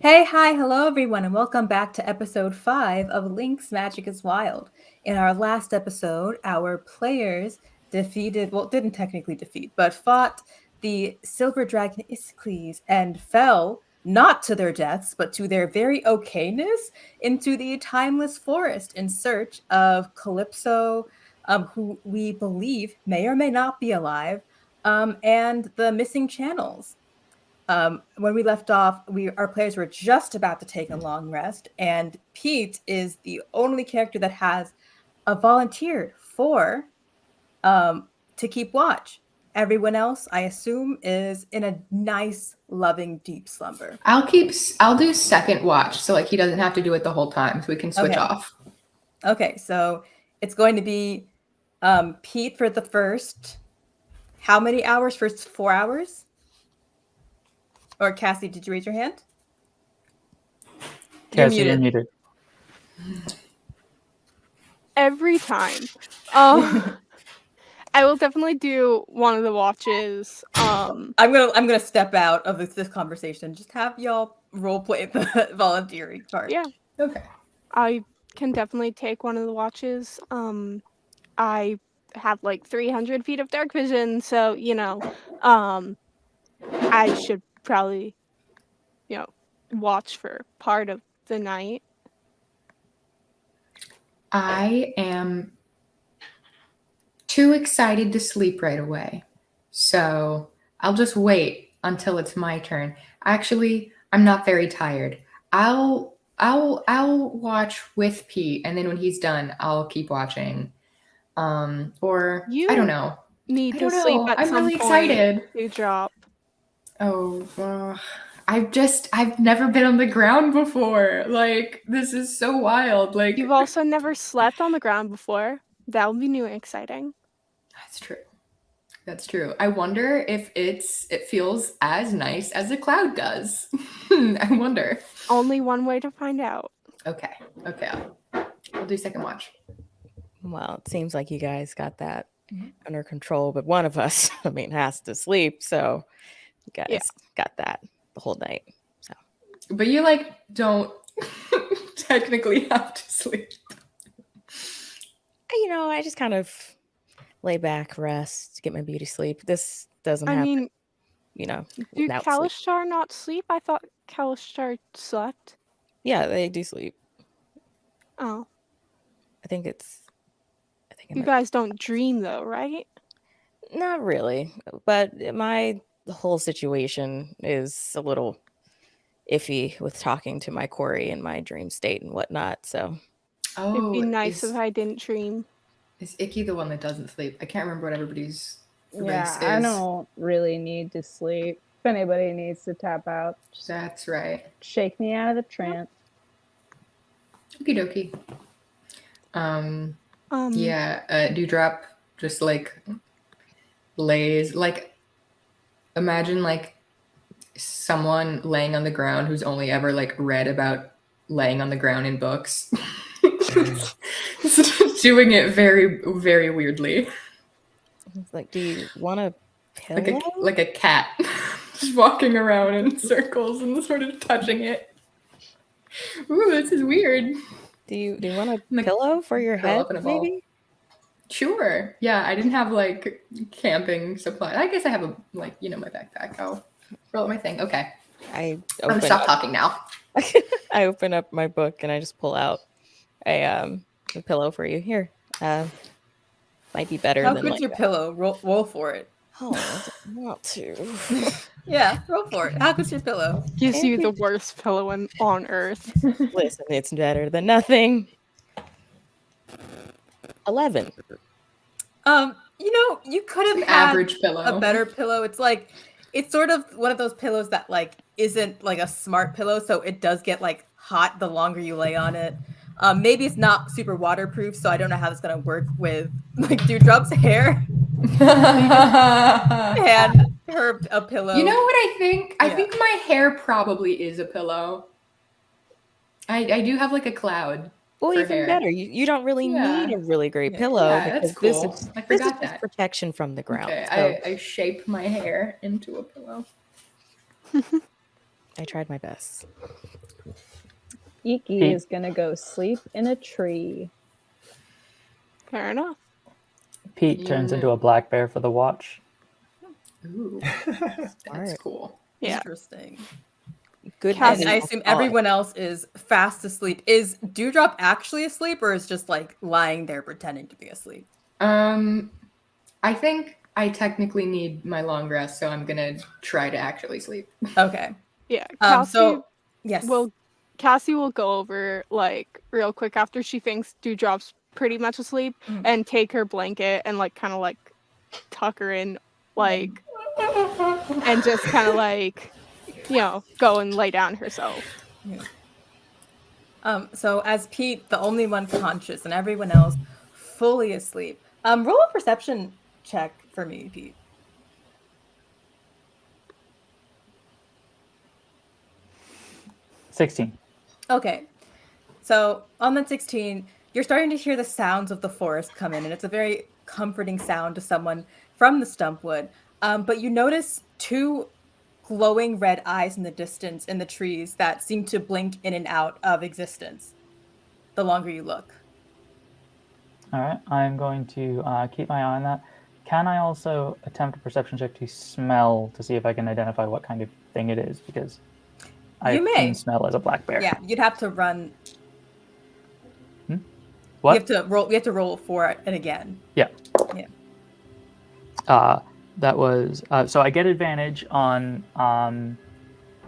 Hey, hi, hello everyone, and welcome back to episode 5 of Linx Magic is Wild. In our last episode, our players didn't technically defeat, but fought the Silver Dragon Iscles and fell, not to their deaths, but to their very okayness, into the Timeless Forest in search of Calypso, who we believe may or may not be alive, and the missing channels. When we left off, our players were just about to take a long rest, and Pete is the only character that has a volunteered for to keep watch. Everyone else, I assume, is in a nice, loving, deep slumber. I'll do second watch, so like he doesn't have to do it the whole time, so we can switch off. Okay, so it's going to be Pete for the first. How many hours? First 4 hours? Or Cassie, did you raise your hand? Cassie, you're muted. Every time. I will definitely do one of the watches. I'm gonna step out of this conversation. Just have y'all role play the volunteering part. Yeah. Okay. I can definitely take one of the watches. I have like 300 feet of dark vision, so I should probably, watch for part of the night. I am too excited to sleep right away, so I'll just wait until it's my turn. Actually, I'm not very tired. I'll watch with Pete, and then when he's done, I'll keep watching. Or I don't know. Need I to don't sleep know. at I'm some really point excited. to drop. Oh, I've never been on the ground before. Like, this is so wild. Like, You've also never slept on the ground before. That would be new and exciting. That's true. That's true. I wonder if it feels as nice as a cloud does. I wonder. Only one way to find out. Okay. I'll do second watch. Well, it seems like you guys got that under control, but one of us, has to sleep. So you guys got that the whole night. So, but you don't technically have to sleep. I just kind of lay back, rest, get my beauty sleep. This doesn't happen. Do Kalishtar not sleep? I thought Kalishtar slept. Yeah, they do sleep. Oh. I think you guys don't dream though, right? Not really, but my whole situation is a little iffy with talking to my quarry in my dream state and whatnot. So it'd be nice if I didn't dream. Is Icky the one that doesn't sleep? I can't remember what everybody's race is. I don't really need to sleep. If anybody needs to tap out, that's right. Shake me out of the trance. Okie dokie. Dewdrop just lays imagine someone laying on the ground who's only ever read about laying on the ground in books. Doing it very, very weirdly. It's do you want a pillow? Like a cat just walking around in circles and sort of touching it. Ooh, this is weird. Do you want a pillow for your head, maybe? Sure. Yeah, I didn't have camping supplies. I guess I have my backpack. I'll roll up my thing. Okay. I'm gonna stop talking now. I open up my book and I just pull out a pillow for you. Here. Might be better How than good's your pillow? Roll for it. Oh, I want to. Yeah, roll for it. How good's your pillow? Gives you the worst pillow on earth. Listen, it's better than nothing. 11. You could have had average pillow. A better pillow. It's sort of one of those pillows that isn't a smart pillow, so it does get hot the longer you lay on it. Maybe it's not super waterproof, so I don't know how that's gonna work with Dewdrop's hair. And a pillow. You know what I think? Yeah. I think my hair probably is a pillow. I do have a cloud. Well, even hair. Better. You don't really need a really great pillow. Yeah, that's cool. I forgot that. Protection from the ground. Okay, so. I shape my hair into a pillow. I tried my best. Iki Pete. is gonna go sleep in a tree. Fair enough. Pete turns into a black bear for the watch. Ooh, that's Smart. cool. Yeah. Interesting. Good. Cass- And I assume everyone else is fast asleep. Is Dewdrop actually asleep, or is just like lying there pretending to be asleep? I think I technically need my long rest, so I'm gonna try to actually sleep. Okay. Yeah. Cassie So yes. Cassie will go over like real quick after she thinks Dewdrop's pretty much asleep Mhm. and take her blanket and like kind of like tuck her in like and just kind of like go and lay down herself. So as Pete, the only one conscious, and everyone else fully asleep. Roll a perception check for me, Pete. 16. Okay. So on that 16, you're starting to hear the sounds of the forest come in, and it's a very comforting sound to someone from the Stumpwood. But you notice two glowing red eyes in the distance in the trees that seem to blink in and out of existence the longer you look. All right, I'm going to keep my eye on that. Can I also attempt a perception check to smell to see if I can identify what kind of thing it is? Because I You may. can smell as a black bear. Yeah, you'd have to run. What? You have to roll for it and again. Yeah. Yeah. That was so I get advantage on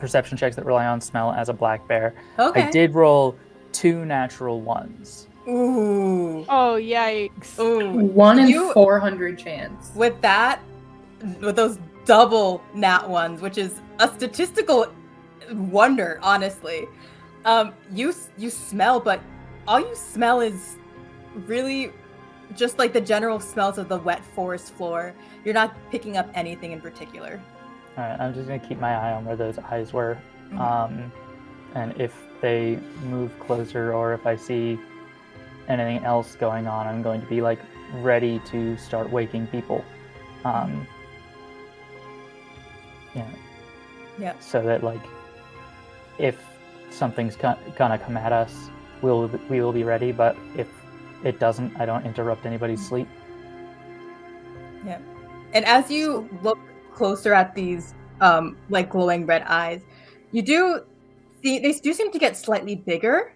perception checks that rely on smell as a black bear. Okay. I did roll 2 natural ones. Ooh. Oh yikes. Ooh. 1 in 400 chance. With those double nat ones, which is a statistical wonder, honestly. You smell, but all you smell is really just like the general smells of the wet forest floor. You're not picking up anything in particular. All right, I'm just gonna keep my eye on where those eyes were, Mhm. and if they move closer or if I see anything else going on, I'm going to be like ready to start waking people. Yeah. So that like if something's gonna come at us, we will be ready. But if it doesn't, I don't interrupt anybody's sleep. Yeah. And as you look closer at these like glowing red eyes, you do see they do seem to get slightly bigger,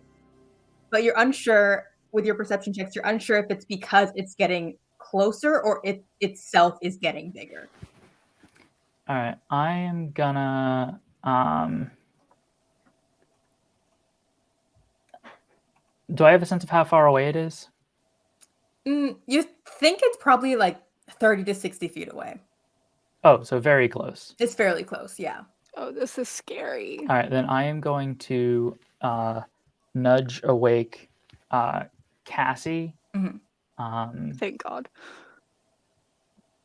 but you're unsure with your perception checks, you're unsure if it's because it's getting closer or it itself is getting bigger. All right, I am gonna do I have a sense of how far away it is? You think it's probably like 30 to 60 feet away. Oh, so very close. It's fairly close, yeah. Oh, this is scary. All right, then I am going to nudge awake Cassie. Thank God.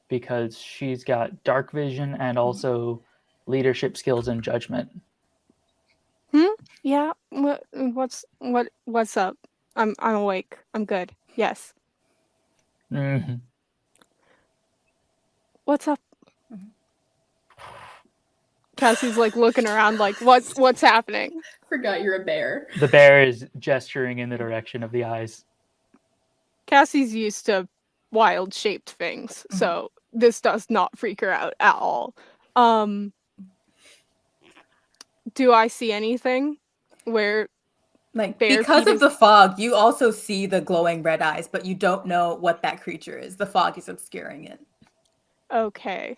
Because she's got dark vision and also leadership skills and judgment. Yeah. What's up? I'm awake. I'm good. Yes. Mm-hmm. What's up? Cassie's like looking around like what's happening? Forgot you're a bear. The bear is gesturing in the direction of the eyes. Cassie's used to wild shaped things, so this does not freak her out at all. Do I see anything where Like Bear because Pete of the fog, you also see the glowing red eyes, but you don't know what that creature is. The fog is obscuring it. Okay.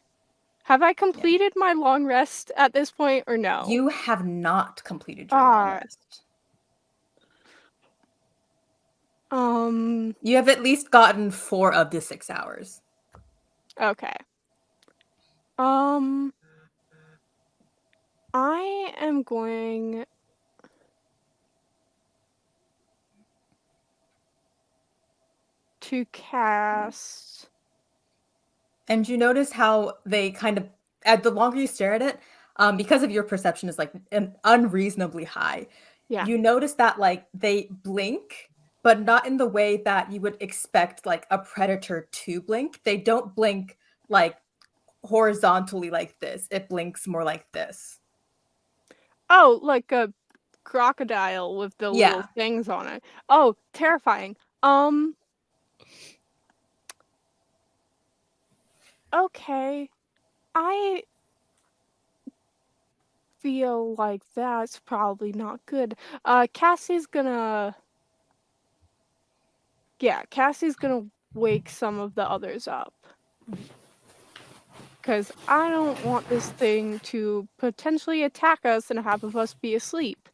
Have I completed my long rest at this point or no? You have not completed your long rest. You have at least gotten 4 of the 6 hours. Okay. I am going to cast. And you notice how they kind of, the longer you stare at it, because of your perception is like unreasonably high. Yeah. You notice that like they blink, but not in the way that you would expect like a predator to blink. They don't blink like horizontally like this. It blinks more like this. Oh, like a crocodile with the Yeah. little things on it. Oh, terrifying. Okay. I feel like that's probably not good. Cassie's gonna wake some of the others up. Because I don't want this thing to potentially attack us and half of us be asleep.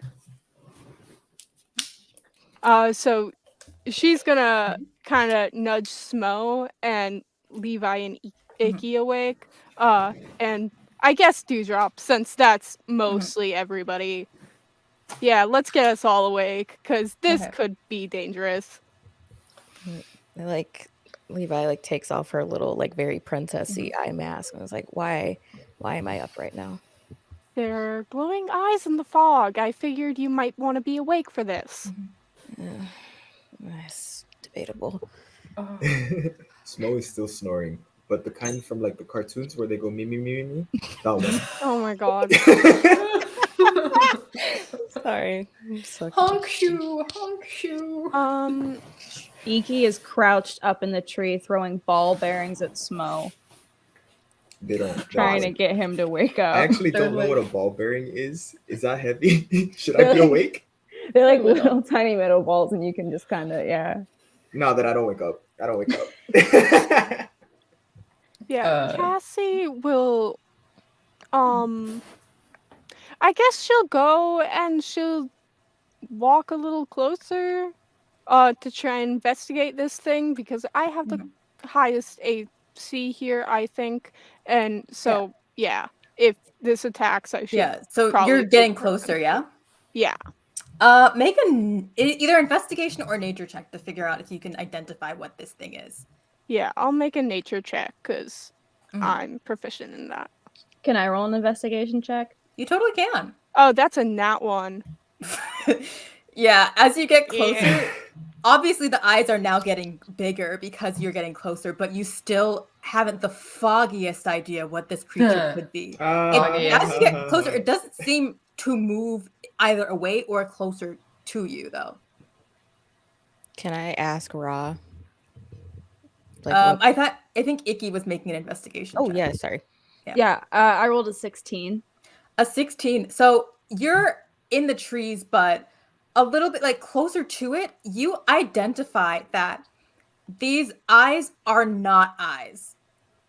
So she's gonna kind of nudge Smo and Levi and Icky awake. And I guess Dewdrop, since that's mostly everybody. Yeah, let's get us all awake, because this Okay. could be dangerous. Levi takes off her little very princessy eye mask and was like, why am I up right now? There are glowing eyes in the fog. I figured you might want to be awake for this. It's debatable. Smo is still snoring, but the kind from the cartoons where they go me me me me, that one. Oh my god. Sorry. I'm so Honk shoe. Iki is crouched up in the tree throwing ball bearings at Smo, They don't. trying to get him to wake up. I actually They're don't know like- what a ball bearing is. Is that heavy? Should I be awake? They're like little tiny metal balls, and you can just kind of, No, that I don't wake up. I don't wake up. Yeah, Cassie will, I guess she'll go and she'll walk a little closer, to try and investigate this thing, because I have the highest AC here, I think, and so, yeah, if this attacks, I should. Yeah, so probably you're take getting preference. closer, yeah? Yeah. Make either investigation or nature check to figure out if you can identify what this thing is. Yeah, I'll make a nature check, because I'm proficient in that. Can I roll an investigation check? You totally can. Oh, that's a nat one. Yeah, as you get closer, Yeah. obviously the eyes are now getting bigger because you're getting closer, but you still haven't the foggiest idea what this creature could be. As you get closer, it doesn't seem to move either away or closer to you, though. Can I ask Ra? I think Icky was making an investigation. Oh check. yeah, sorry. Yeah, I rolled a 16. A 16. So you're in the trees, but a little bit closer to it, you identify that these eyes are not eyes.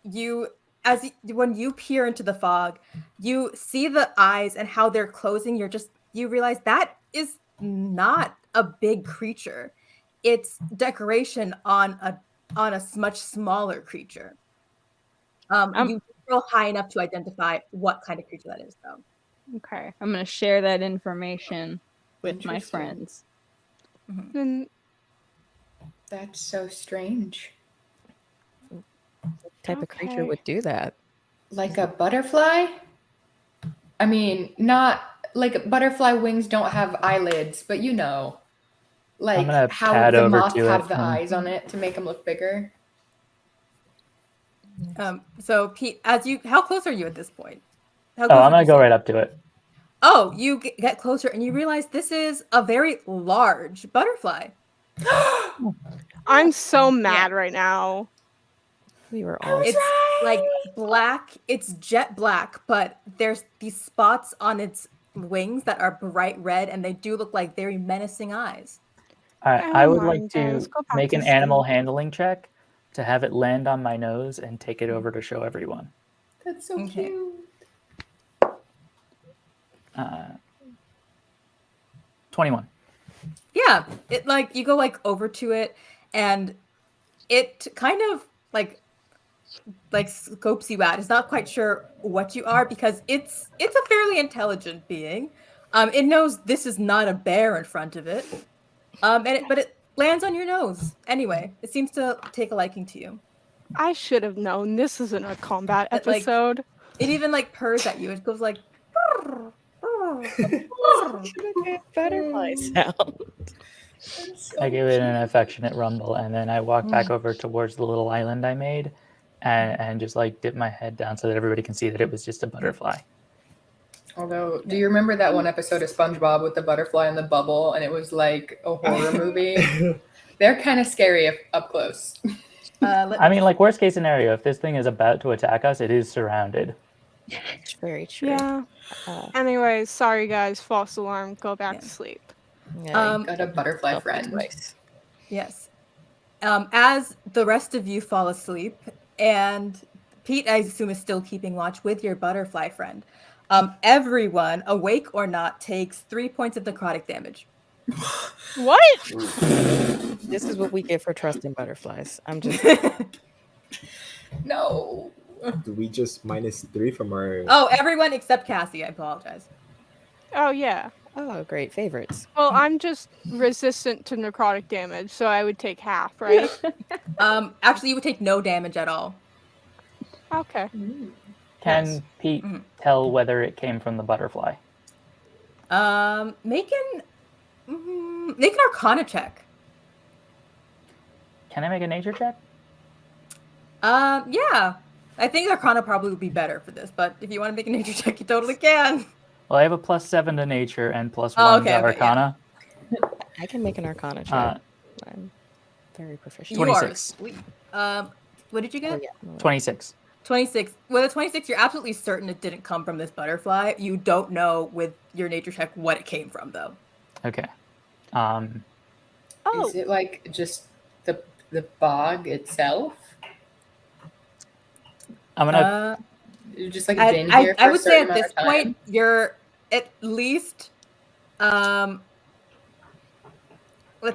When you peer into the fog, you see the eyes and how they're closing. You realize that is not a big creature. It's decoration on a much smaller creature. You roll high enough to identify what kind of creature that is, though. Okay, I'm going to share that information with my Interesting. friends. Then That's so strange. What type of creature Okay. would do that? Like a butterfly? I mean, not butterfly wings don't have eyelids, but I'm gonna how pad the over moth to have it the and- eyes on it to make them look bigger. So Pete, how close are you at this point? How Oh, close I'm would gonna you go say? right up to it. Oh, you get closer and you realize this is a very large butterfly. I'm so mad right now. We were all It's black. It's jet black, but there's these spots on its wings that are bright red, and they do look like very menacing eyes. I would Oh like my to gosh, go back make to an animal sleep. handling check to have it land on my nose and take it over to show everyone. That's so Okay. cute. 21. Yeah, it you go over to it, and it kind of scopes you out. It's not quite sure what you are because it's a fairly intelligent being. It knows this is not a bear in front of it. But it lands on your nose anyway. It seems to take a liking to you. I should have known this isn't a combat It, episode. It even purrs at you. It goes like. butterfly sound. I give it an affectionate rumble, and then I walk back over towards the little island I made, and just dip my head down so that everybody can see that it was just a butterfly. Although, do you remember that one episode of SpongeBob with the butterfly and the bubble, and it was like a horror movie? They're kind of scary up close. I mean, like, worst case scenario, if this thing is about to attack us, it is surrounded. It's very true. Yeah. Anyways, sorry guys, false alarm. Go back to sleep. Yeah, Got a butterfly yourself friend. twice. Yes. As the rest of you fall asleep, and Pete, I assume, is still keeping watch with your butterfly friend. Everyone, awake or not, takes 3 points of necrotic damage. What? This is what we get for trusting butterflies. I'm just No. Do we just -3 from our? Oh, everyone except Cassie. I apologize. Oh yeah. oh great favorites. Well, I'm just resistant to necrotic damage, so I would take half, right? Actually, you would take no damage at all. Okay. Can Yes. Pete Mhm. tell whether it came from the butterfly? Make an Arcana check. Can I make a nature check? Yeah. I think Arcana probably would be better for this, but if you want to make a nature check, you totally can. Well, I have a +7 to nature and +1 Oh, to okay, yeah. Arcana. I can make an Arcana check. I'm very proficient. You are 26. asleep. What did you Oh, get? yeah. No, 26. 26. With a 26, you're absolutely certain it didn't come from this butterfly. You don't know with your nature check what it came from, though. Okay. Oh, Is it like just the bog itself? I'm gonna. You just like been here for I a would say certain at this amount of time? point, you're at least. Let's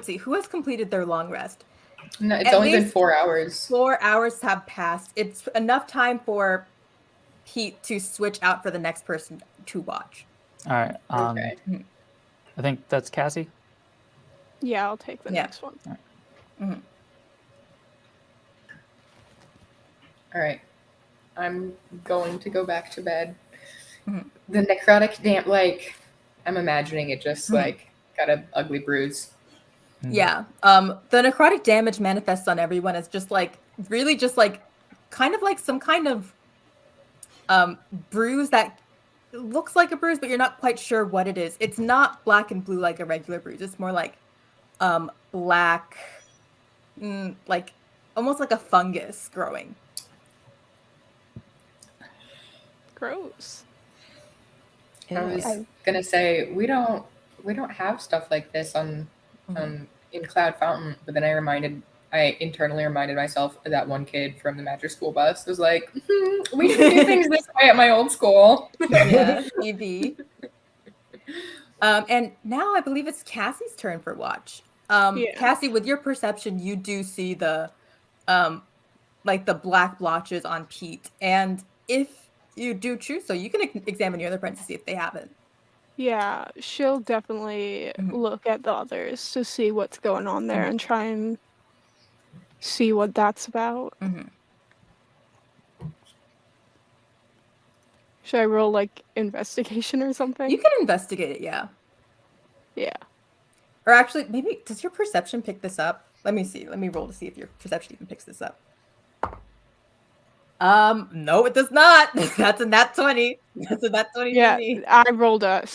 see, who has completed their long rest? No, it's at only been least 4 hours. 4 hours have passed. It's enough time for Pete to switch out for the next person to watch. All right. Okay. I think that's Cassie. yeah, I'll take the Yeah. next one. All right. I'm going to go back to bed. Mhm. The necrotic damp, like, I'm imagining it just Mhm. like got an ugly bruise. Yeah. The necrotic damage manifests on everyone as just like really just like kind of like some kind of bruise that looks like a bruise, but you're not quite sure what it is. It's not black and blue like a regular bruise. It's more like black, like almost like a fungus growing. Gross. I was Yeah. gonna say we don't have stuff like this on in Cloud Fountain, but then I internally reminded myself of that one kid from the Magic School bus. It was like, we didn't do things this way at my old school. Yeah, EV. And now I believe it's Cassie's turn for watch. Yeah. Cassie, with your perception, you do see the like the black blotches on Pete, and if you do choose so, you can examine your other friends to see if they have it. Yeah, she'll definitely look at the others to see what's going on there and try and see what that's about. Should I roll like investigation or something? You can investigate it, yeah. Yeah. Or actually, maybe does your perception pick this up? Let me see. Let me roll to see if your perception even picks this up. No, it does not. That's a nat 20. That's a nat 20. Yeah, to me. I rolled a